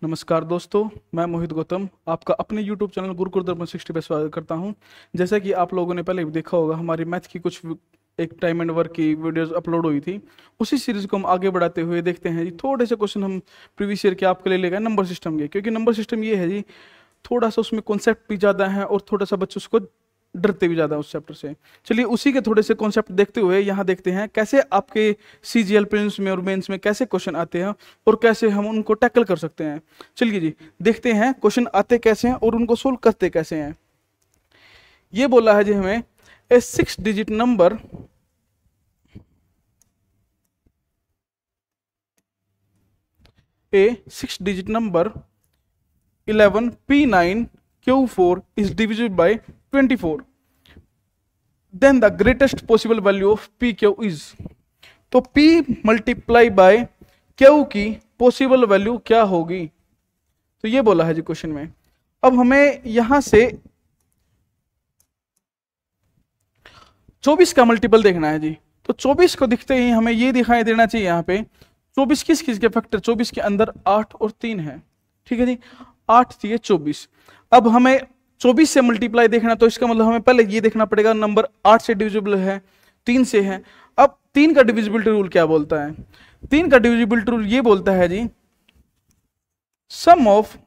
नमस्कार दोस्तों, मैं मोहित गौतम आपका अपने YouTube चैनल गुरुकुल दर्पण 60 पे स्वागत करता हूं। जैसा कि आप लोगों ने पहले भी देखा होगा, हमारी मैथ की एक टाइम एंड वर्क की वीडियोस अपलोड हुई थी। उसी सीरीज को हम आगे बढ़ाते हुए देखते हैं जी। थोड़े से क्वेश्चन हम प्रीवियस ईयर के आपके लिए ले गए नंबर सिस्टम के, क्योंकि नंबर सिस्टम ये है जी, थोड़ा सा उसमें कॉन्सेप्ट भी ज़्यादा है और थोड़ा सा बच्चे उसको डरते भी ज़्यादा उस चैप्टर से। चलिए उसी के थोड़े से कॉन्सेप्ट देखते हुए यहाँ देखते हैं कैसे आपके CGL प्रीलिम्स में और मेंस में कैसे क्वेश्चन आते हैं और कैसे हम उनको टैकल कर सकते हैं। चलिए जी देखते हैं क्वेश्चन आते कैसे हैं और उनको सोल्व करते कैसे हैं। ये बोला है जी हमें ए 6 digit number A 6 digit number 11P9Q4 is divisible by 24. Then the greatest possible value of PQ is. तो P मल्टीप्लाई बाय Q की पॉसिबल वैल्यू क्या होगी, तो ये बोला है जी क्वेश्चन में। अब हमें यहां से 24 का मल्टीपल देखना है जी। तो 24 को दिखते ही हमें ये दिखाई देना चाहिए यहाँ पे 24 किस किस के फैक्टर, 24 के अंदर 8 और 3 है। ठीक है जी, 8 दिए 24। अब हमें 24 से मल्टीप्लाई देखना, तो इसका मतलब हमें पहले ये देखना पड़ेगा नंबर 8 से डिविजिबल है, 3 से है। अब 3 का डिविजिबिलिटी रूल क्या बोलता है? 3 का डिविजिबिलिटी रूल ये बोलता है जी, sum of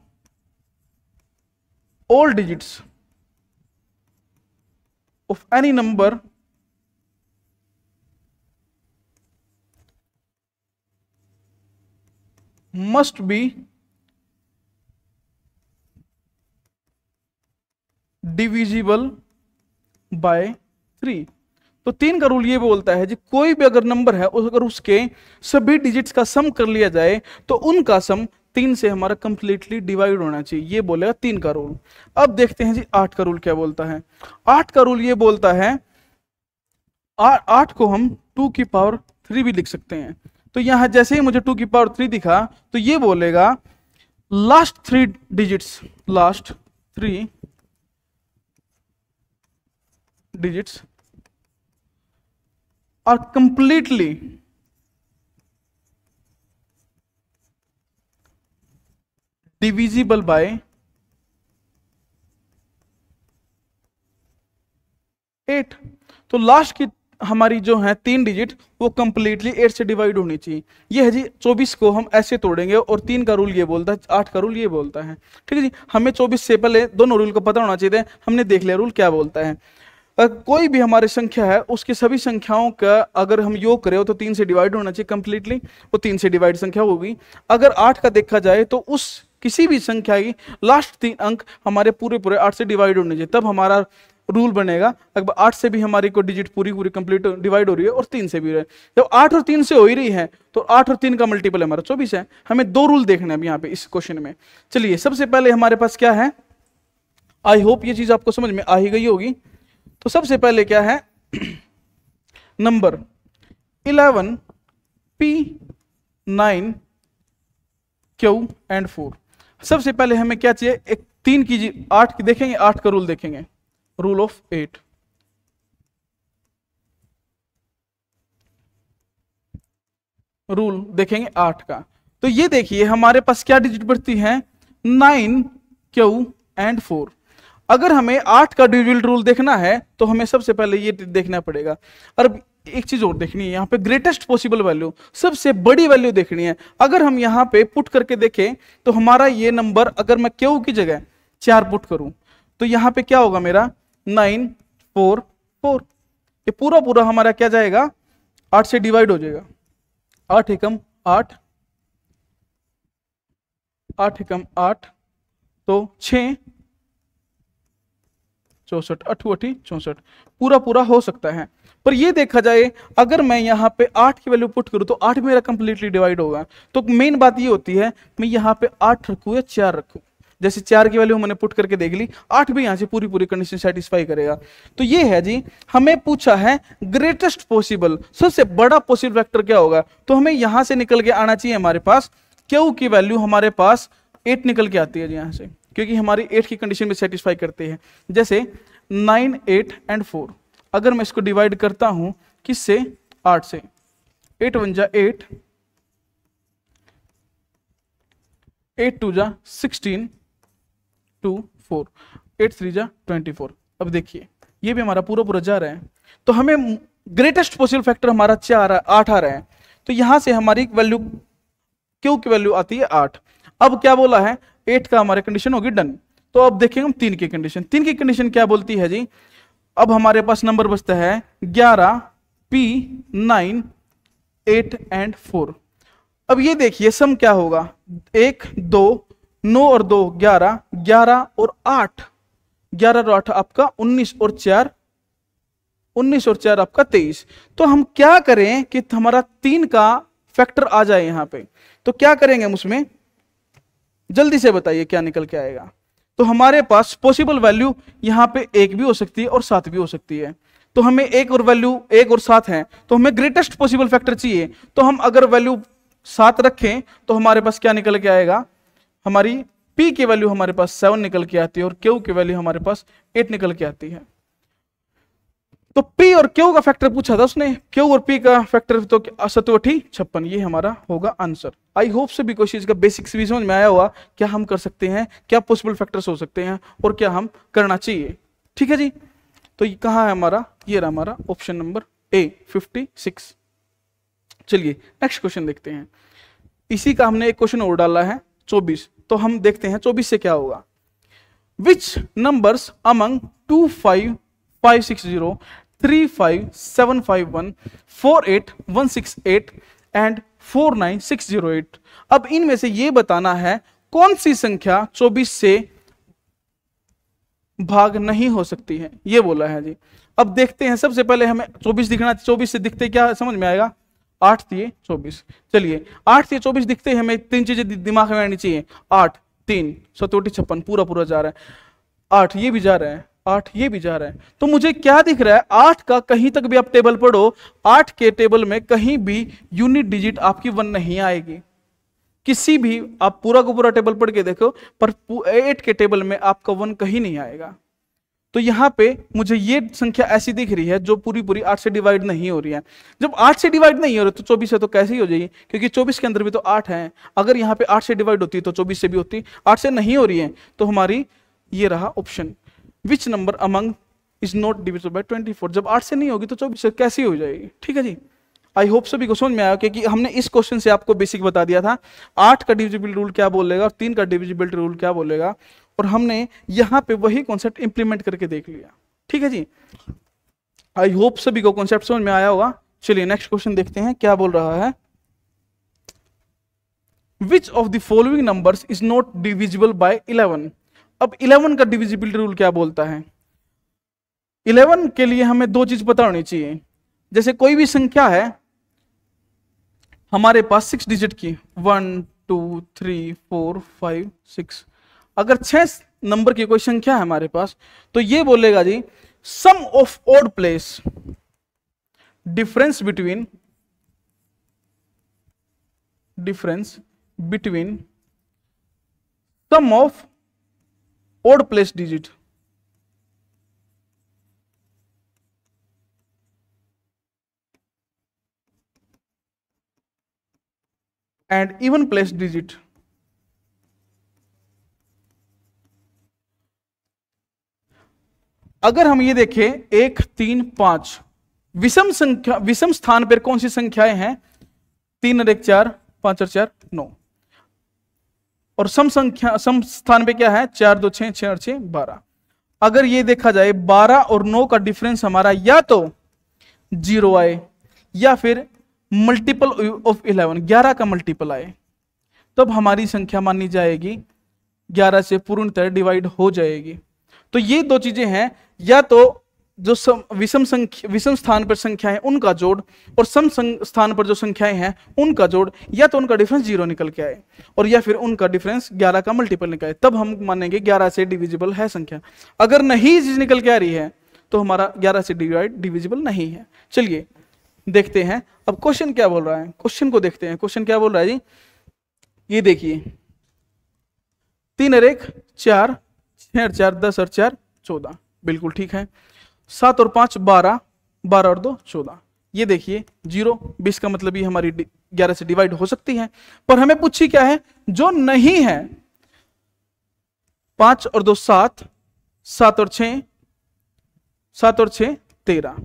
all digits of any number must be divisible by 3। तो 3 का रूल ये बोलता है जी, कोई भी अगर नंबर है अगर उसके सभी डिजिट्स का सम कर लिया जाए तो उनका सम 3 से हमारा कंप्लीटली डिवाइड होना चाहिए, ये बोलेगा 3 का रूल। अब देखते हैं जी 8 का रूल क्या बोलता है। 8 का रूल ये बोलता है 8 को हम 2 की पावर 3 भी लिख सकते हैं। तो यहां जैसे ही मुझे 2 की पावर 3 दिखा तो ये बोलेगा last 3 digits are completely divisible by 8। तो लास्ट की हमारी जो है 3 डिजिट वो कंप्लीटली 8 से डिवाइड होनी चाहिए। ये है जी 24 को हम ऐसे तोड़ेंगे और 3 का रूल ये बोलता है, 8 का रूल ये बोलता है। ठीक है जी, हमें 24 से पहले दोनों रूल को पता होना चाहिए। हमने देख लिया रूल क्या बोलता है। कोई भी हमारी संख्या है उसकी सभी संख्याओं का अगर हम योग करें तो 3 से डिवाइड होना चाहिए कंप्लीटली, वो 3 से डिवाइड संख्या होगी। अगर 8 का देखा जाए तो उस किसी भी संख्या की लास्ट 3 अंक हमारे पूरे 8 से डिवाइड होने चाहिए, तब हमारा रूल बनेगा। अगर 8 से भी हमारी को डिजिट पूरी कंप्लीट डिवाइड हो रही है और 3 से भी रहे, जब 8 और 3 से हो ही रही है तो 8 और 3 का मल्टीपल हमारा 24 है। हमें 2 रूल देखने हैं यहाँ पे इस क्वेश्चन में। चलिए सबसे पहले हमारे पास क्या है, आई होप ये चीज आपको समझ में आ ही गई होगी। तो सबसे पहले क्या है, नंबर 11P9Q4। सबसे पहले हमें क्या चाहिए, एक 3 की 8 की देखेंगे, 8 का रूल देखेंगे, रूल ऑफ 8। रूल देखेंगे 8 का। तो ये देखिए हमारे पास क्या डिजिट बढ़ती है, 9Q4। अगर हमें 8 का डिविजिबल रूल देखना है तो हमें सबसे पहले ये देखना पड़ेगा। और एक चीज और देखनी है, यहाँ पे ग्रेटेस्ट पॉसिबल वैल्यू, सबसे बड़ी वैल्यू देखनी है। अगर हम यहाँ पे पुट करके देखें तो हमारा ये नंबर अगर मैं क्यू की जगह 4 पुट करूं तो यहाँ पे क्या होगा मेरा 944। ये पूरा हमारा क्या जाएगा, 8 से डिवाइड हो जाएगा। 8 एकम 8, 8 एकम 8 तो 6 64, 8 64 पूरा हो सकता है। पर ये देखा जाए अगर मैं यहाँ पे 8 की वैल्यू पुट करूँ तो 8 मेरा कंप्लीटली डिवाइड होगा। तो मेन बात ये होती है मैं यहाँ पे 8 रखूँ या 4 रखूँ। जैसे 4 की वैल्यू मैंने पुट करके देख ली, 8 भी यहाँ से पूरी कंडीशन सेटिस्फाई करेगा। तो ये है जी, हमें पूछा है ग्रेटेस्ट पॉसिबल, सबसे बड़ा पॉसिबल वेक्टर क्या होगा। तो हमें यहाँ से निकल के आना चाहिए हमारे पास क्यू की वैल्यू हमारे पास 8 निकल के आती है जी यहाँ से, क्योंकि हमारी 8 की कंडीशन में सेटिस्फाई करते हैं। जैसे 9, 8 एंड 4, अगर मैं इसको डिवाइड करता हूं किससे, 8 से, 8 1 जा 8, 8 2 जा 16 2 4, 8 3 जा 24। अब देखिए ये भी हमारा पूरा पूरा जा रहा है, तो हमें ग्रेटेस्ट पॉसिबल फैक्टर हमारा 8 आ रहा है, तो यहां से हमारी वैल्यू क्यू की वैल्यू आती है 8। अब क्या बोला है, 8 का हमारे कंडीशन होगी डन। तो अब देखेंगे हम 3 की कंडीशन। 3 की कंडीशन क्या बोलती है जी, अब हमारे पास नंबर बचता है 11 P 9 8 एंड 4। अब ये देखिए सम क्या होगा, 1 2 9 और 2 11, 11 और 8, 11 और 8 आपका 19 और 4 19 और 4 आपका 23। तो हम क्या करें कि हमारा 3 का फैक्टर आ जाए यहां पे, तो क्या करेंगे हम उसमें, जल्दी से बताइए क्या निकल के आएगा। तो हमारे पास पॉसिबल वैल्यू यहां पे 1 भी हो सकती है और 7 भी हो सकती है। तो हमें एक और वैल्यू 1 और 7 है, तो हमें ग्रेटेस्ट पॉसिबल फैक्टर चाहिए। तो हम अगर वैल्यू 7 रखें तो हमारे पास क्या निकल के आएगा, हमारी P की वैल्यू हमारे पास 7 निकल के आती है और Q की वैल्यू हमारे पास 8 निकल के आती है। तो P और Q का फैक्टर पूछा था उसने, Q और P का फैक्टर तो 57 ये हमारा होगा आंसर। आई होप सभी को चीज का बेसिक्स भी समझ में आया होगा, क्या हम कर सकते हैं, क्या पॉसिबल फैक्टर्स हो सकते हैं और क्या हम करना चाहिए। ठीक है जी, तो ये कहाँ है हमारा, ये रहा हमारा ऑप्शन नंबर A 56। चलिए नेक्स्ट क्वेश्चन देखते हैं। इसी का हमने एक क्वेश्चन और डाला है 24, तो हम देखते हैं 24 से क्या होगा। विच नंबर्स अमंग 2 5 5 6 0 3 5 7 5 1 4 8 1 6 8 एंड 4 9 6 0 8। अब इनमें से ये बताना है कौन सी संख्या 24 से भाग नहीं हो सकती है, ये बोला है जी। अब देखते हैं, सबसे पहले हमें 24 दिखना, 24 से दिखते क्या समझ में आएगा, 8 दिए 24। चलिए 8 दिए 24 दिखते हैं, हमें 3 चीजें दिमाग में आनी चाहिए, 8 3 57 56 पूरा पूरा जा रहा है, 8 ये भी जा रहा है, 8 ये भी जा रहा है। तो मुझे क्या दिख रहा है, 8 का कहीं तक भी आप टेबल पढ़ो, 8 के टेबल में कहीं भी यूनिट डिजिट आपकी 1 नहीं आएगी। किसी भी आप पूरा का पूरा टेबल पढ़ के देखो, पर 8 के टेबल में आपका 1 कहीं नहीं आएगा। तो यहां पे मुझे ये संख्या ऐसी दिख रही है जो पूरी पूरी 8 से डिवाइड नहीं हो रही है। जब 8 से डिवाइड नहीं हो रही तो 24 से तो कैसे ही हो जाएगी, क्योंकि 24 के अंदर भी तो 8 है। अगर यहाँ पे 8 से डिवाइड होती तो 24 से भी होती, 8 से नहीं हो रही है, तो हमारी ये रहा option, which number among is not divisible by 24। जब 8 से नहीं होगी तो 24 से कैसी हो जाएगी। ठीक है जी, आई होप सभी को समझ में आया, क्योंकि हमने इस क्वेश्चन से आपको बेसिक बता दिया था 8 का डिविजिबल रूल क्या बोलेगा और 3 का डिविजिबल रूल क्या बोलेगा, और हमने यहां पे वही कॉन्सेप्ट इंप्लीमेंट करके देख लिया। ठीक है जी, आई होप सभी को कॉन्सेप्ट समझ में आया होगा। चलिए नेक्स्ट क्वेश्चन देखते हैं क्या बोल रहा है। Which of the following numbers is not divisible by 11। अब 11 का डिविजिबिलिटी रूल क्या बोलता है। 11 के लिए हमें दो चीज पता होनी चाहिए। जैसे कोई भी संख्या है हमारे पास 6 डिजिट की, 1 2 3 4 5 6, अगर 6 नंबर की कोई संख्या है हमारे पास, तो ये बोलेगा जी sum of odd place, difference between sum of odd place digit and even place digit. अगर हम ये देखें 1 3 5 विषम संख्या, विषम स्थान पर कौन सी संख्याएं हैं, 3 और 1 4, 5 और 4 9, और सम संख्या, सम स्थान पे क्या है, 4 2 6, 6 और 6 12। अगर ये देखा जाए 12 और 9 का डिफरेंस हमारा या तो 0 आए या फिर मल्टीपल ऑफ 11, 11 का मल्टीपल आए, तब हमारी संख्या मानी जाएगी 11 से पूर्णतः डिवाइड हो जाएगी। तो ये दो चीजें हैं, या तो जो विषम स्थान पर संख्याएं उनका जोड़ और सम स्थान पर जो संख्याएं हैं उनका जोड़, या तो उनका डिफरेंस 0 निकल के आए और या फिर उनका डिफरेंस 11 का मल्टीपल निकल आए, तब हम मानेंगे 11 से डिविजिबल है संख्या। अगर नहीं चीज निकल के आ रही है तो हमारा 11 से डिविजिबल नहीं है। चलिए देखते हैं अब क्वेश्चन क्या बोल रहा है, क्वेश्चन को देखते हैं। क्वेश्चन क्या बोल रहा है जी, ये देखिए 3 और 1 4, 6 और 4 10 और 4 14, बिल्कुल ठीक है। 7 और 5 12, 12 और 2 14। ये देखिए 0, 20 का मतलब ये हमारी 11 से डिवाइड हो सकती है, पर हमें पूछी क्या है, जो नहीं है। 5 और 2 7, 7 और 6, 7 और 6 13,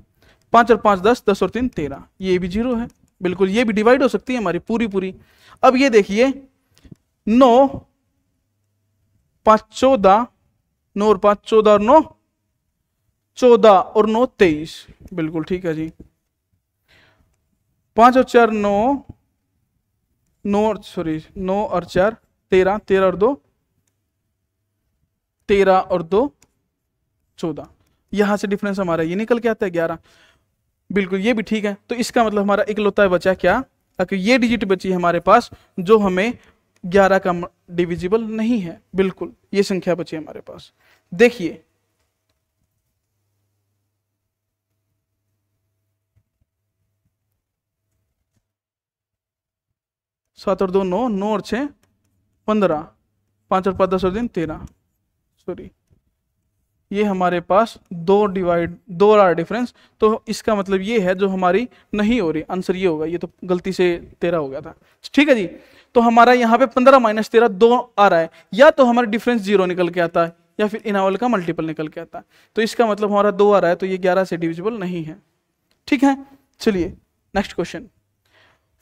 5 और 5 10, 10 और 3 13, ये भी 0 है, बिल्कुल ये भी डिवाइड हो सकती है हमारी पूरी। अब ये देखिए 9 5 14, 9 और 5 14 और 9 14 और 9 23, बिल्कुल ठीक है जी। 5 और 4 9, 9 और 4 13, 13 और 2 13 और 2 14, यहां से डिफरेंस हमारा ये निकल के आता है 11, बिल्कुल ये भी ठीक है। तो इसका मतलब हमारा इकलौता बचा क्या, कि ये डिजिट बची है हमारे पास जो हमें 11 का डिविजिबल नहीं है, बिल्कुल ये संख्या बची है हमारे पास। देखिए 7 और 2 9, 9 और 6 15, 5 और 5 10 और 3 13, सॉरी ये हमारे पास 2 रहा डिफरेंस, तो इसका मतलब ये है जो हमारी नहीं हो रही, आंसर ये होगा, ये तो गलती से 13 हो गया था, ठीक है जी। तो हमारा यहाँ पे 15 - 13 2 आ रहा है, या तो हमारा डिफरेंस 0 निकल के आता है या फिर इनावल का मल्टीपल निकल के आता है, तो इसका मतलब हमारा 2 आ रहा है, तो ये 11 से डिविजिबल नहीं है, ठीक है। चलिए next question,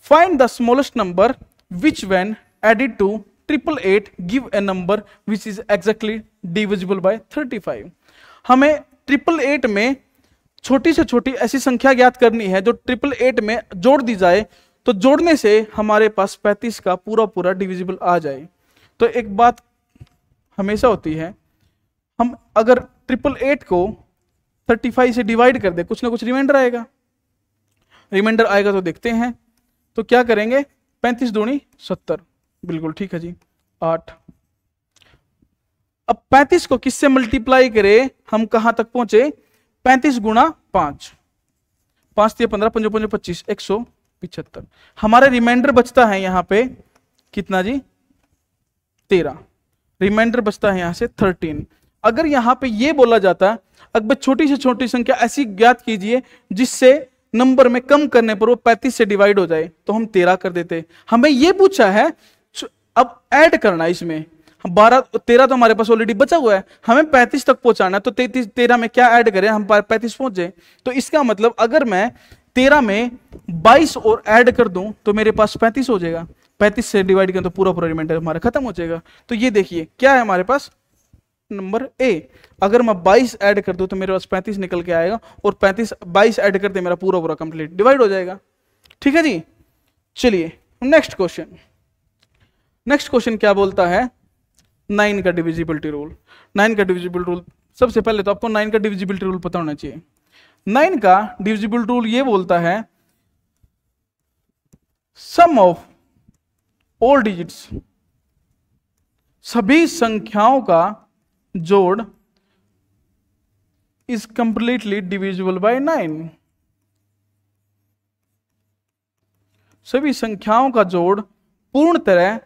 find the smallest number which when added to 888 give a number which is exactly divisible by 35। हमें 888 में छोटी से छोटी ऐसी संख्या ज्ञात करनी है जो 888 में जोड़ दी जाए, तो जोड़ने से हमारे पास 35 का पूरा डिविजिबल आ जाए। तो एक बात हमेशा होती है, हम अगर 888 को 35 से डिवाइड कर दे, कुछ ना कुछ रिमाइंडर आएगा, तो देखते हैं। तो क्या करेंगे, 35 दूनी 70, बिल्कुल ठीक है जी 8। अब 35 को किससे मल्टीप्लाई करें, हम कहां तक पहुंचे, 35 गुणा 5, 5 3 15, 5 5 25, 175। हमारा रिमाइंडर बचता है यहां पे कितना जी, 13, रिमाइंडर बचता है यहां से 13। अगर यहां पे ये बोला जाता, अगर छोटी से छोटी संख्या ऐसी ज्ञात कीजिए जिससे नंबर में कम करने पर वो 35 से डिवाइड हो जाए, तो हम 13 कर देते। हमें ये पूछा है अब ऐड करना, इसमें 12 13 तो हमारे पास ऑलरेडी बचा हुआ है, हमें 35 तक पहुंचाना, तो 33 13 में क्या ऐड करें, हम 35 पहुंच जाए। तो इसका मतलब अगर मैं 13 में 22 और ऐड कर दूं तो मेरे पास 35 हो जाएगा, 35 से डिवाइड करें तो पूरा रिमाइंडर हमारा खत्म हो जाएगा। तो ये देखिए क्या है हमारे पास, नंबर ए, अगर मैं 22 ऐड कर दूं तो मेरे पास 35 निकल के आएगा, और 35 22 ऐड करते मेरा पूरा कंप्लीट डिवाइड हो जाएगा, ठीक है जी। चलिए नेक्स्ट क्वेश्चन क्या बोलता है, 9 का डिविजिबिलिटी रूल। 9 का डिविजिबिलिटी रूल, सबसे पहले तो आपको 9 का डिविजिबिलिटी रूल पता होना चाहिए। 9 का डिविजिबिलिटी रूल ये बोलता है, सम ऑफ ऑल डिजिट्स, सभी संख्याओं का जोड़ इज कंप्लीटली डिविजिबल बाय 9। सभी संख्याओं का जोड़ पूर्ण तरह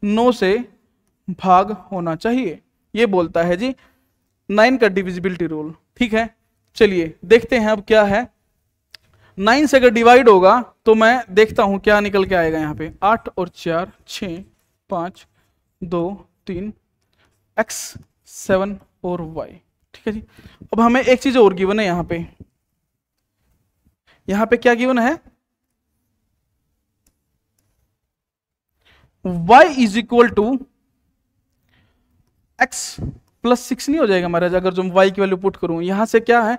9 से भाग होना चाहिए, ये बोलता है जी 9 का डिविजिबिलिटी रूल, ठीक है। चलिए देखते हैं अब क्या है। 9 से अगर डिवाइड होगा तो मैं देखता हूं क्या निकल के आएगा यहाँ पे, 8 और 4 6 5 2 3 x 7 और y, ठीक है जी। अब हमें एक चीज और गिवन है यहाँ पे क्या गिवन है, y is equal to x plus 6 नहीं हो जाएगा हमारा, अगर जो y की वैल्यू पुट करूं, यहां से क्या है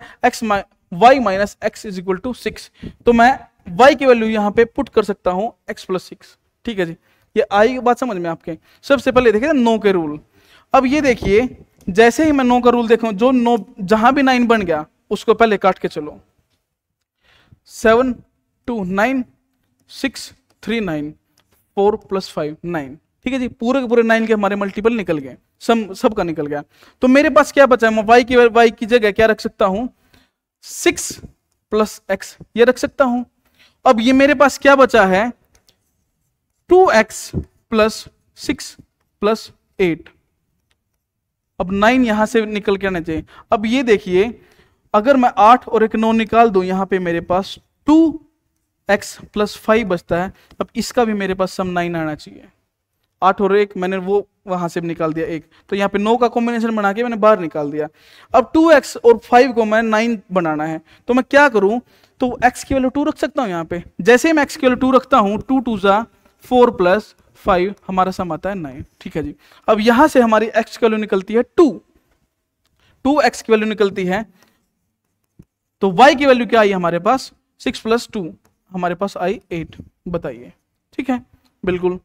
y minus x is equal to 6, तो मैं y की वैल्यू यहां पे पुट कर सकता हूं x प्लस 6, ठीक है जी। ये आई बात समझ में आपके। सबसे पहले देखिए 9 के रूल। अब ये देखिए जैसे ही मैं 9 का रूल देखूं, जो 9 जहां भी 9 बन गया उसको पहले काट के चलो, 7 2 9 6 3 9 4 + 5 9, ठीक है जी। पूरे के पूरे 9 के हमारे मल्टीपल निकल गए, सब का निकल गया। तो मेरे पास क्या बचा है, मैं y की जगह क्या रख सकता हूं, 6 + x ये रख सकता हूं। अब ये मेरे पास क्या बचा है, 2x + 6 + 8, अब 9 यहां से निकल के आना चाहिए। अब ये देखिए, अगर मैं 8 और एक 9 निकाल दूं, यहां पे मेरे पास 2x + 5 बचता है। अब इसका भी मेरे पास सम 9 आना चाहिए। 8 और 1 मैंने वो वहां से निकाल दिया 1, तो यहाँ पे 9 का कॉम्बिनेशन बना के मैंने बाहर निकाल दिया। अब 2x और 5 को मैं 9 बनाना है, तो मैं क्या करूं, तो x की वैल्यू 2 रख सकता हूं यहाँ पे। जैसे ही मैं x की वैल्यू 2 रखता हूं, 2 2 जा 4 + 5 हमारा सम आता है 9। ठीक है जी। अब यहां से हमारी x की वैल्यू निकलती है 2, 2x की वैल्यू निकलती है, तो y की वैल्यू क्या आई हमारे पास, 6 + 2 हमारे पास आई 8। बताइए, ठीक है, बिल्कुल।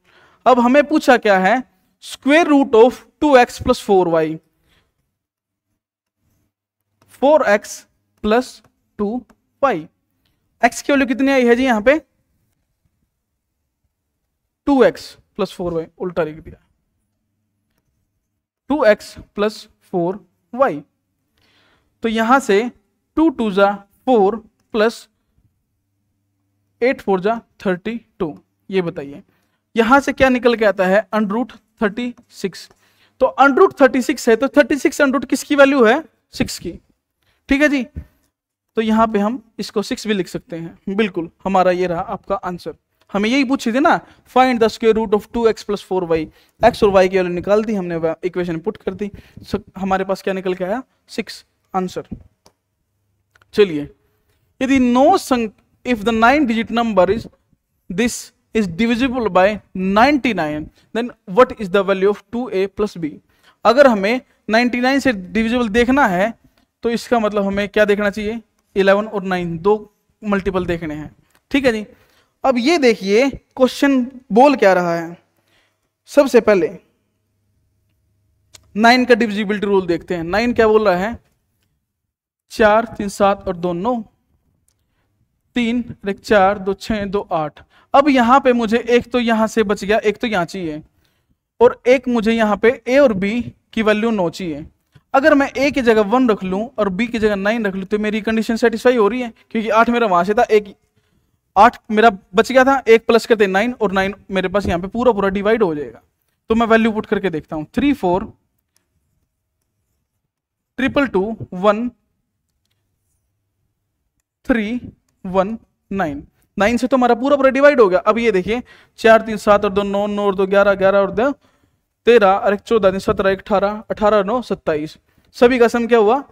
अब हमें पूछा क्या है, square root of 2x + 4y, 4x + 2y। x की वैल्यू कितनी आई है जी, यहां पे 2x + 4y, उल्टा लिख दिया, 2x + 4y। तो यहां से 2 2 जा 4 + 8 4 जा 32। ये बताइए यहां से क्या निकल के आता है, √36। तो √36 है, तो 36 √ किसकी वैल्यू है, 6 की। ठीक है जी। तो यहां पे हम इसको 6 भी लिख सकते हैं। बिल्कुल, हमारा ये रहा आपका आंसर। हमें यही पूछी थी ना, find the square root of 2x + 4y। x और y की वैल्यू निकाल दी हमने, इक्वेशन पुट कर दी, हमारे पास क्या निकल के आया, 6 आंसर। चलिए, यदि if the 9 digit number is this is divisible by 99, then what is the value of 2a + b। अगर हमें 99 से डिविजिबल देखना है, तो इसका मतलब हमें क्या देखना चाहिए, 11 और 9 दो मल्टीपल देखने हैं। ठीक है जी। अब ये देखिए क्वेश्चन बोल क्या रहा है। सबसे पहले 9 का डिविजिबिलिटी रूल देखते हैं। 9 क्या बोल रहा है, 4 3 7 और 2 9, 3 1 4 2 6 2 8। अब यहां पे मुझे एक तो यहां से बच गया, एक तो यहां चाहिए, और एक मुझे यहां पे a और b की वैल्यू 9 चाहिए। अगर मैं a की जगह 1 रख लूं और b की जगह 9 रख लूं, तो मेरी कंडीशन सेटिस्फाई हो रही है, क्योंकि 8 मेरा वहां से था, एक 8 मेरा बच गया था, एक प्लस करते 9, और 9 मेरे पास यहां पे पूरा पूरा डिवाइड हो जाएगा। तो मैं वैल्यू पुट करके देखता हूं, 3 4 2 2 1 3 1 9, 9 से तो हमारा पूरा पूरा डिवाइड हो गया। अब ये देखिए 4 3 7 और 2 9 9 और 2 11 11 और 2 13 और 1 14 17 18 18 9 27, सभी का सम क्या हुआ,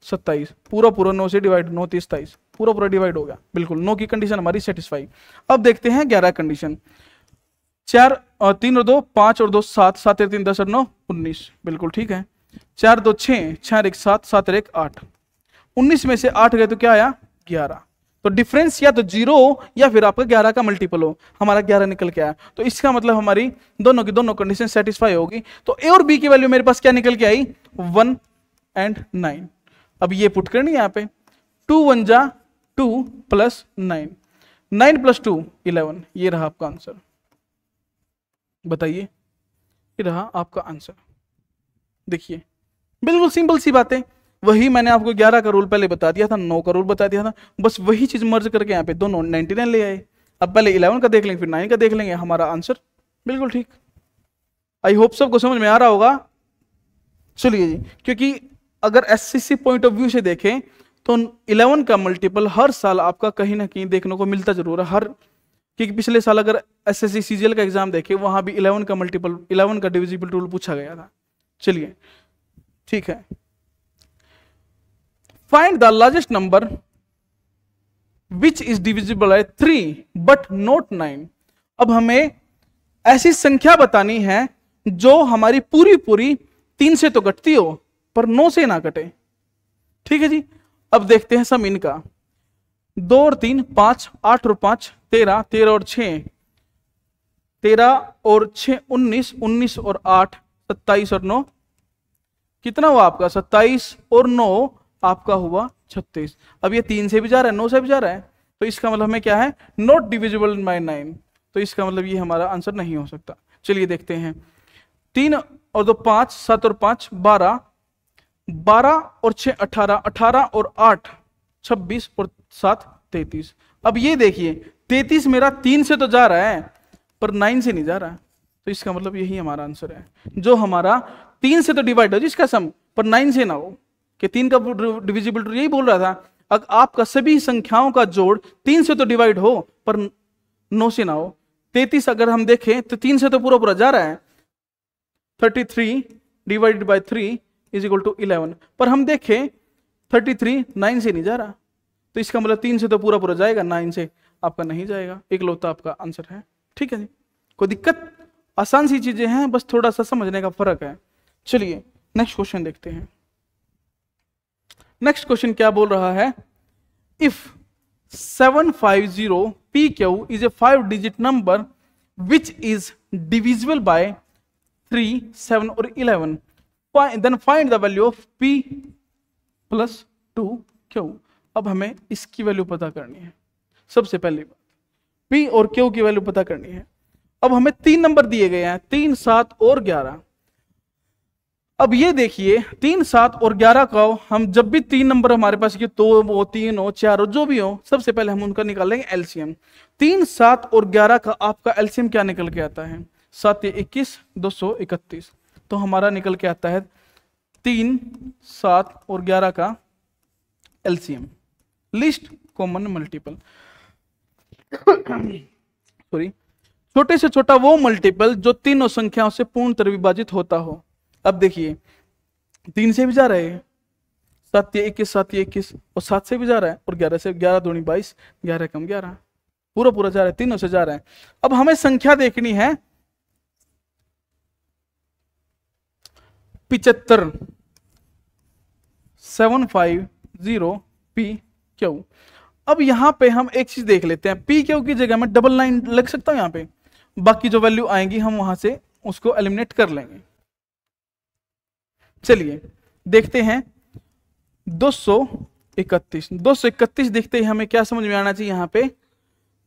27। पूरा पूरा 9 से डिवाइड, 9 30 27, पूरा पूरा डिवाइड हो गया। बिल्कुल, 9 की कंडीशन हमारी सेटिस्फाई। अब देखते हैं 11 कंडीशन। 4 और 3 और 2 5 और 2 7 7 3 10 और 9 19। बिल्कुल ठीक है। 4 2 6 6 और 1 7 7 और 1 8। 19 में से 8 गए तो क्या आया, 11। तो डिफरेंस या तो 0 या फिर आपका 11 का मल्टीपल हो। हमारा 11 निकल के आया, तो इसका मतलब हमारी दोनों की दोनों कंडीशन सेटिस्फाई होगी। तो ए और बी की वैल्यू मेरे पास क्या निकल के आई, 1 और 9। अब ये पुट करनी है यहाँ पे, 2 1 जा 2 + 9, 9 + 2 11। ये रहा आपका आंसर। बताइए, ये रहा आपका आंसर। देखिए बिल्कुल सिंपल सी बात है। वही मैंने आपको 11 का रूल पहले बता दिया था, 9 का रूल बता दिया था, बस वही चीज मर्ज करके यहाँ पे दोनों 99 ले आए। अब पहले 11 का देख लेंगे, फिर 9 का देख लेंगे, हमारा आंसर बिल्कुल ठीक। आई होप सबको समझ में आ रहा होगा। चलिए जी, क्योंकि अगर एससीसी पॉइंट ऑफ व्यू से देखें तो 11 का मल्टीपल हर साल आपका कहीं ना कहीं देखने को मिलता जरूर है। क्योंकि पिछले साल अगर एसएससी सीजीएल का एग्जाम देखे, वहां भी 11 का मल्टीपल, 11 का डिविजिबल रूल पूछा गया था। चलिए ठीक है। Find the largest number which is divisible by 3 but not 9। अब हमें ऐसी संख्या बतानी है जो हमारी पूरी पूरी 3 से तो कटती हो पर 9 से ना कटे। ठीक है जी। अब देखते हैं सम इनका। 2 और 3 5, 8 और 5 13, 13 और 6 13 और 6 19, 19 और 8 27 और 9 कितना हुआ आपका, 27 और 9 आपका हुआ 36। अब ये 3 से भी जा रहा है, 9 से भी जा रहा है, तो इसका मतलब हमें क्या है, नॉट डिविजिबल बाय 9। तो इसका मतलब ये हमारा आंसर नहीं हो सकता। चलिए देखते हैं। 3 और 2 5, 7 और 5 12, 12 और 6 18, 18 और 8 26 और 7 33। अब ये देखिए 33 मेरा 3 से तो जा रहा है पर 9 से नहीं जा रहा, तो इसका मतलब यही हमारा आंसर है। जो हमारा 3 से तो डिवाइड हो जिसका सम, पर 9 से ना हो, कि 3 का डिविजिबल टू, यही बोल रहा था। अगर आपका सभी संख्याओं का जोड़ 3 से तो डिवाइड हो पर 9 से ना हो। 33 अगर हम देखें तो 3 से तो पूरा पूरा जा रहा है, 33 divided by 3 is equal to 11, पर हम देखें 33 9 से नहीं जा रहा, तो इसका मतलब 3 से तो पूरा पूरा जाएगा, 9 से आपका नहीं जाएगा। इकलौता आपका आंसर है। ठीक है जी, कोई दिक्कत? आसान सी चीजें हैं, बस थोड़ा सा समझने का फर्क है। चलिए नेक्स्ट क्वेश्चन देखते हैं। नेक्स्ट क्वेश्चन क्या बोल रहा है, if 750 PQ is a 5 digit number which is divisible by 3, 7 और 11, then find the value of P plus 2Q। अब हमें इसकी वैल्यू पता करनी है। सबसे पहली बात, P और Q की वैल्यू पता करनी है। अब हमें 3 नंबर दिए गए हैं, 3, 7 और 11। अब ये देखिए 3, 7 और 11 का हम जब भी 3 नंबर हमारे पास, कि 2 हो, 3 हो, 4 हो, जो भी हो, सबसे पहले हम उनका निकालेंगे एलसीएम। 3, 7 और 11 का आपका एलसीएम क्या निकल के आता है? 7 या 21, 231। तो हमारा निकल के आता है 3, 7 और 11 का LCM, list common multiple. Sorry, छोटे से छोटा वो मल्टीपल जो तीनों संख्याओं से पूर्णतः विभाजित होता हो। अब देखिए 3 से भी जा रहे हैं, 7 या 21, 7 या 21, और 7 से भी जा रहा है, और 11 से, 11 दूनी 22, 11 कम 11, पूरा पूरा जा रहा है, तीनों से जा रहा है। अब हमें संख्या देखनी है 75, 750 PQ। अब यहां पे हम एक चीज देख लेते हैं, PQ की जगह में डबल लाइन लग सकता हूं यहां पे, बाकी जो वैल्यू आएंगी हम वहां से उसको एलिमिनेट कर लेंगे। चलिए देखते हैं 231 देखते ही हमें क्या समझ में आना चाहिए यहां पे।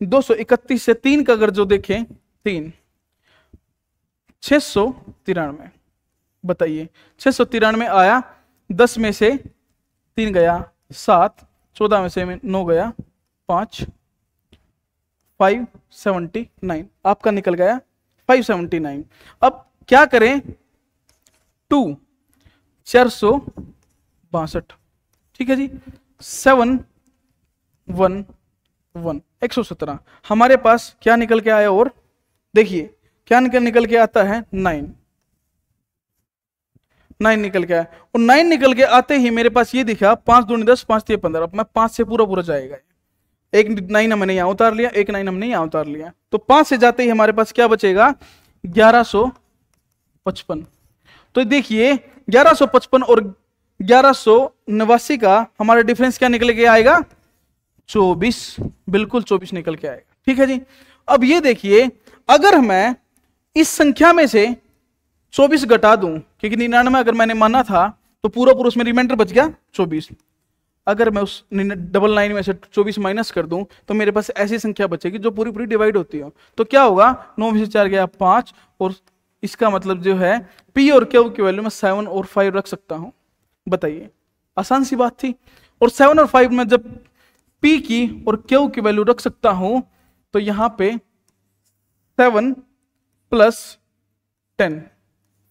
231 से 3 का अगर जो देखें, 3, 693, बताइए 693 आया, 10 में से 3 गया 7, 14 में से 9 गया 5, 579 आपका निकल गया 579। अब क्या करें, 2, 462, ठीक है जी, 711, 117। हमारे पास क्या निकल के आया, और देखिए क्या निकल के आता है, 9 निकल के आया, और 9 निकल के आते ही मेरे पास ये दिखा 5 दूनी 10, 5 3 15। अब मैं 5 से पूरा पूरा जाएगा, एक 9 हमने यहां उतार लिया, एक 9 हमने यहां उतार लिया, तो 5 से जाते ही हमारे पास क्या बचेगा, 1155। तो देखिए 1155 और 1189 का हमारा डिफरेंस क्या निकल के आएगा, 24, बिल्कुल 24 निकल के आएगा। ठीक है जी। अब ये देखिए, अगर मैं इस संख्या में से 24 घटा दूं, क्योंकि 99 अगर मैंने माना था तो पूरा पूरा उसमें रिमाइंडर बच गया 24। अगर मैं उस 99 में से 24 माइनस कर दूं तो मेरे पास ऐसी संख्या बचेगी जो पूरी पूरी डिवाइड होती हो। तो क्या होगा, 9 में से 4 गया 5, और इसका मतलब जो है P और Q की वैल्यू में 7 और 5 रख सकता हूं। बताइए, आसान सी बात थी। और 7 और 5 में जब P की और Q की वैल्यू रख सकता हूं तो यहां पे 7 प्लस 10,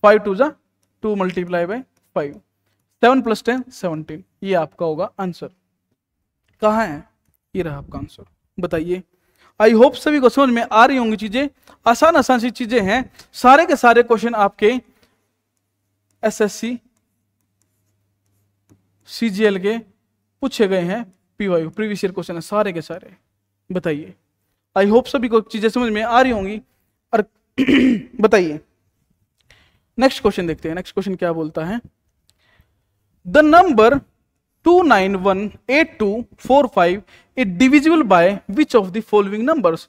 5 2 जा 2 मल्टीप्लाई बाय 5, 7 प्लस 10 17, ये आपका होगा आंसर। कहाँ है, ये रहा आपका आंसर। बताइए, आई होप सभी को समझ में आ रही होंगी चीजें, आसान सी चीजें हैं। सारे के सारे क्वेश्चन आपके एसएससी सीजीएल के पूछे गए हैं, पीवाई प्रीवियस ईयर क्वेश्चन है सारे के सारे। बताइए, आई होप सभी को चीजें समझ में आ रही होंगी। और बताइए, नेक्स्ट क्वेश्चन देखते हैं। नेक्स्ट क्वेश्चन क्या बोलता है, the number 2918245 is divisible by which of the following numbers.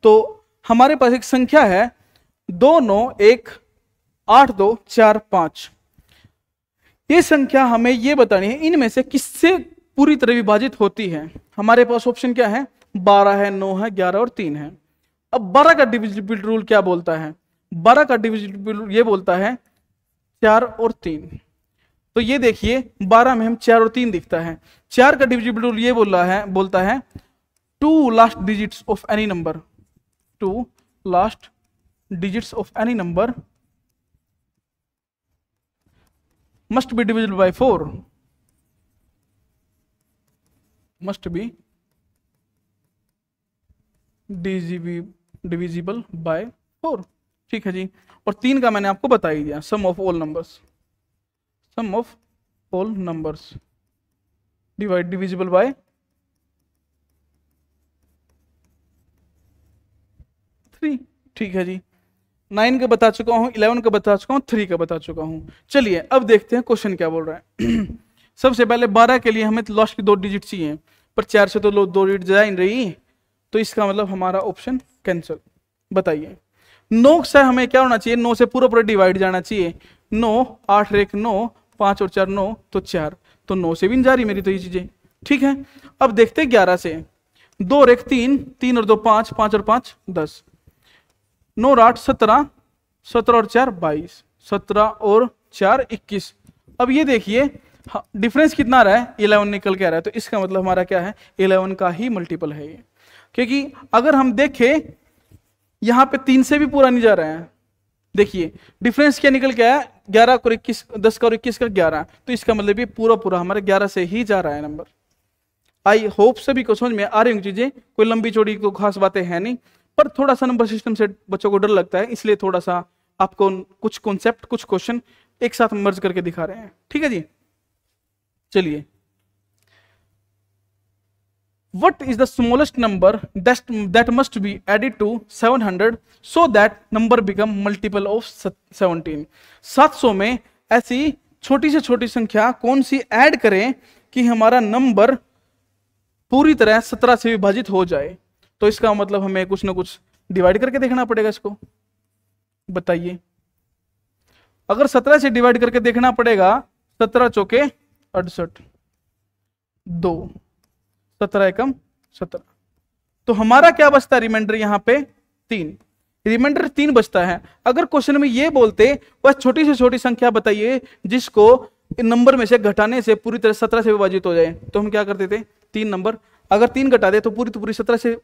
तो हमारे पास एक संख्या है 2918245। ये संख्या हमें ये बतानी है इनमें से किससे पूरी तरह विभाजित होती है। हमारे पास ऑप्शन क्या है, 12 है, 9 है, 11 और 3 है। अब 12 का डिविजिबिलिटी रूल क्या बोलता है, 12 का डिविजिबिलिटी रूल ये बोलता है 4 और 3। तो ये देखिए 12 में हम 4 और 3 दिखता है। 4 का डिविजिबिलिटी रूल ये बोलता है 2 last digits of any number, 2 last digits of any number must be divisible by 4, must be divisible by 4। ठीक है जी। और 3 का मैंने आपको बता ही दिया, sum of all numbers, sum of all numbers divisible by 3। ठीक है जी। 9 का बता चुका हूं, 11 का बता चुका हूं, 3 का बता चुका हूं। चलिए अब देखते हैं क्वेश्चन क्या बोल रहा है। सबसे पहले 12 के लिए हमें लास्ट की 2 डिजिट चाहिए, पर 4 से तो 2 डिजिट जा ही नहीं रही, तो इसका मतलब हमारा ऑप्शन कैंसिल। बताइए 9 से हमें क्या होना चाहिए, 9 से पूरा पूरा डिवाइड जाना चाहिए। 9, 8 और 1 9, 5 और 4 9, तो 4, तो 9 से भी नहीं जा रही मेरी तो ये चीजें। ठीक है, अब देखते हैं 11 से। 2 और 1 3, 3 और 2 5, 5 और 5 10, 9 और 8 17, 17 और 4 22, 17 और 4 21। अब ये देखिए डिफरेंस कितना आ रहा है, 11 निकल के आ रहा है, तो इसका मतलब हमारा क्या है, 11 का ही मल्टीपल है ये। क्योंकि अगर हम देखें यहां पे 3 से भी पूरा नहीं जा रहा है, देखिए डिफरेंस क्या निकल के आया, 11 और 21, 10 का और 21 का 11, तो इसका मतलब ये पूरा पूरा हमारे 11 से ही जा रहा है नंबर। आई होप सभी को समझ में आ रही होंगी चीजें, कोई लंबी चौड़ी तो खास बातें है नहीं, पर थोड़ा सा नंबर सिस्टम से बच्चों को डर लगता है, इसलिए थोड़ा सा आपको कुछ कॉन्सेप्ट कुछ क्वेश्चन एक साथ मर्ज करके दिखा रहे हैं। ठीक है जी। चलिए, what is the smallest number that must be added to 700 so that number become multiple of 17? 700 में ऐसी छोटी से छोटी संख्या कौन सी ऐड करें कि हमारा नंबर पूरी तरह 17 से विभाजित हो जाए? तो इसका मतलब हमें कुछ ना कुछ डिवाइड करके देखना पड़ेगा इसको। बताइए, अगर 17 से डिवाइड करके देखना पड़ेगा, 17 चौके 68, 2, 17 एकम 17, तो हमारा क्या बचता है रिमाइंडर यहाँ पे 3, रिमाइंडर 3 बचता है। अगर क्वेश्चन में ये बोलते बस छोटी से छोटी संख्या बताइए जिसको नंबर में से घटाने से पूरी तरह 17 से विभाजित हो जाए, तो हम क्या करते थे, 3 नंबर, अगर 3 घटा दे तो पूरी 17 से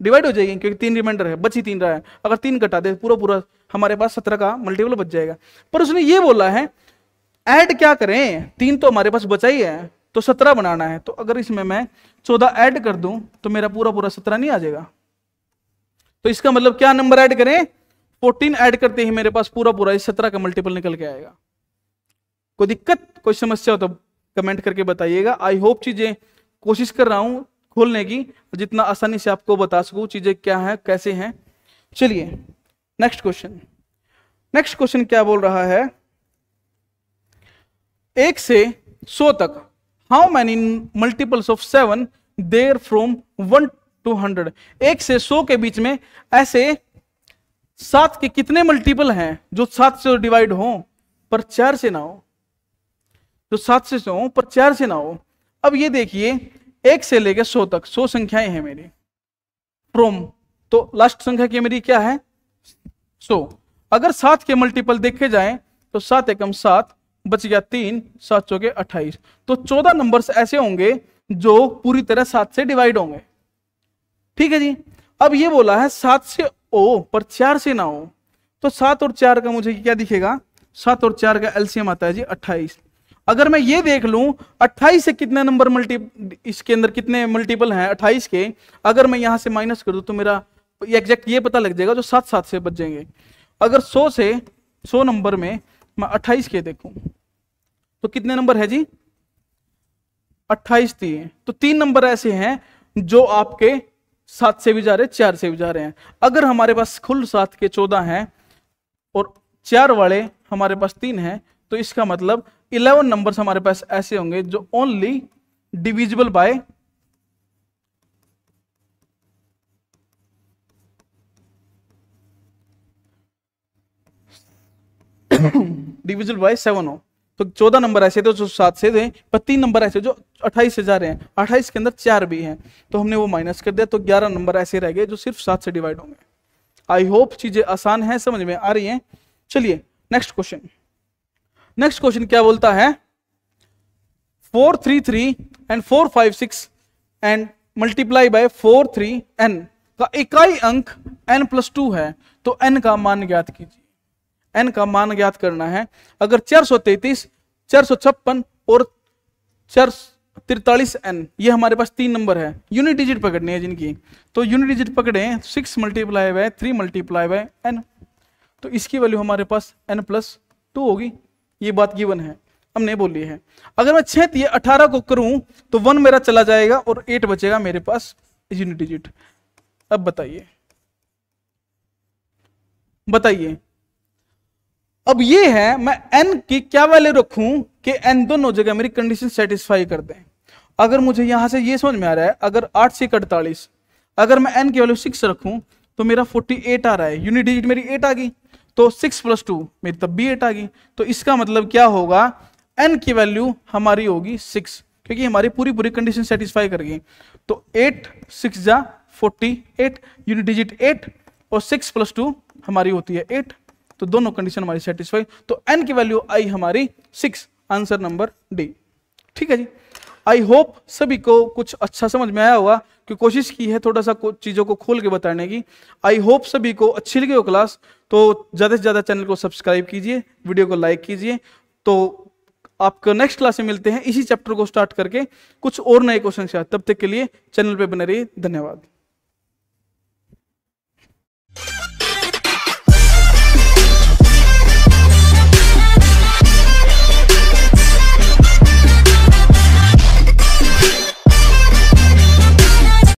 डिवाइड हो जाएगी, क्योंकि 3 रिमाइंडर है, बची 3 रहा है, अगर 3 घटा दे पूरा पूरा हमारे पास 17 का मल्टीपल बच जाएगा। पर उसने ये बोला है ऐड क्या करें, 3 तो हमारे पास बचा ही है, तो 17 बनाना है, तो अगर इसमें मैं 14 ऐड कर दूं तो मेरा पूरा 17 नहीं आ जाएगा। तो इसका मतलब क्या नंबर ऐड करें, 14 ऐड करते ही मेरे पास पूरा इस 17 का मल्टीपल निकल के आएगा। कोई दिक्कत कोई समस्या हो तो कमेंट करके बताइएगा। आई होप चीजें कोशिश कर रहा हूं खोलने की, जितना आसानी से आपको बता सकूं चीजें क्या है कैसे हैं। चलिए नेक्स्ट क्वेश्चन क्या बोल रहा है, 1 से 100 तक how many multiples of 7 there from 1 to 100। 1 से 100 के बीच में ऐसे 7 के कितने मल्टीपल हैं जो 7 से डिवाइड हो पर 4 से ना हो, जो 7 से हो पर 4 से ना हो। अब ये देखिए 1 से लेकर 100 तक 100 संख्याएं हैं मेरी, फ्रॉम तो लास्ट संख्या की मेरी क्या है 100। अगर 7 के मल्टीपल देखे जाएं तो 7 एकम 7 बच गया 3, 7 चौके 28, तो 14 नंबर्स ऐसे होंगे जो पूरी तरह 7 से डिवाइड होंगे। ठीक है जी। अब ये बोला है 7 से ओ पर 4 से ना हो, तो 7 और 4 का मुझे क्या दिखेगा, 7 और 4 का एलसीएम आता है जी 28। अगर मैं ये देख लूं 28 से कितने नंबर इसके अंदर कितने मल्टीपल हैं 28 के, अगर मैं यहां से माइनस कर दूं तो मेरा एग्जैक्ट ये पता लग जाएगा जो 7 से बच जाएंगे। अगर 100 से 100 नंबर में मैं 28 के देखूं तो कितने नंबर है जी 28 दिए, तो 3 नंबर ऐसे हैं जो आपके 7 से भी जा रहे हैं 4 से भी जा रहे हैं। अगर हमारे पास कुल 7 के 14 हैं और 4 वाले हमारे पास 3 हैं, तो इसका मतलब 11 नंबर्स हमारे पास ऐसे होंगे जो only divisible by divisible by 7 हो। तो 14 नंबर ऐसे थे जो 7 से थे, पर 3 नंबर ऐसे जो 28 से जा रहे हैं, 28 के अंदर 4 भी हैं, तो हमने वो माइनस कर दिया, तो 11 नंबर ऐसे रह गए जो सिर्फ 7 से डिवाइड होंगे। आई होप चीजें आसान हैं, समझ में आ रही हैं। चलिए नेक्स्ट क्वेश्चन क्या बोलता है, 433 and 456 and multiply by 43n का इकाई अंक n+2 है, तो n का मान ज्ञात कीजिए। n का मान ज्ञात करना है। अगर 433 456 और 443n, ये हमारे पास 3 नंबर है, यूनिट डिजिट पकड़नी है जिनकी। तो यूनिट डिजिट पकड़े 6 multiply by 3 multiply by n, तो इसकी वैल्यू हमारे पास n+2 होगी। ये बात गिवन है, हमने बोली है। अगर मैं 6 18 को करूं तो 1 मेरा चला जाएगा और 8 बचेगा मेरे पास यूनिट डिजिट। अब बताइए अब ये है, मैं n की क्या वैल्यू रखूं कि n दोनों जगह मेरी कंडीशन सेटिस्फाई कर दें। अगर मुझे यहां से ये समझ में आ रहा है, अगर 8 से 48, अगर मैं n की वैल्यू 6 रखूं तो मेरा 48 आ रहा है, यूनिट डिजिट मेरी 8 आ गई, तो 6 + 2 मेरी तब भी 8 आ गई। तो इसका मतलब क्या होगा, n की वैल्यू हमारी होगी 6, क्योंकि हमारी पूरी कंडीशन सेटिस्फाई कर गई। तो 8 6 जा 48, यूनिट डिजिट 8 और 6 + 2 हमारी होती है 8, तो दोनों कंडीशन हमारी सेटिस्फाई। तो n की वैल्यू आई हमारी 6, आंसर नंबर डी। ठीक है जी, आई होप सभी को कुछ अच्छा समझ में आया होगा, कि कोशिश की है थोड़ा सा चीजों को खोल के बताने की। आई होप सभी को अच्छी लगी हो क्लास, तो ज्यादा से ज्यादा चैनल को सब्सक्राइब कीजिए, वीडियो को लाइक कीजिए। तो आपको नेक्स्ट क्लास में मिलते हैं इसी चैप्टर को स्टार्ट करके कुछ और नए क्वेश्चन के साथ। तब तक के लिए चैनल पे बने रहिए, धन्यवाद।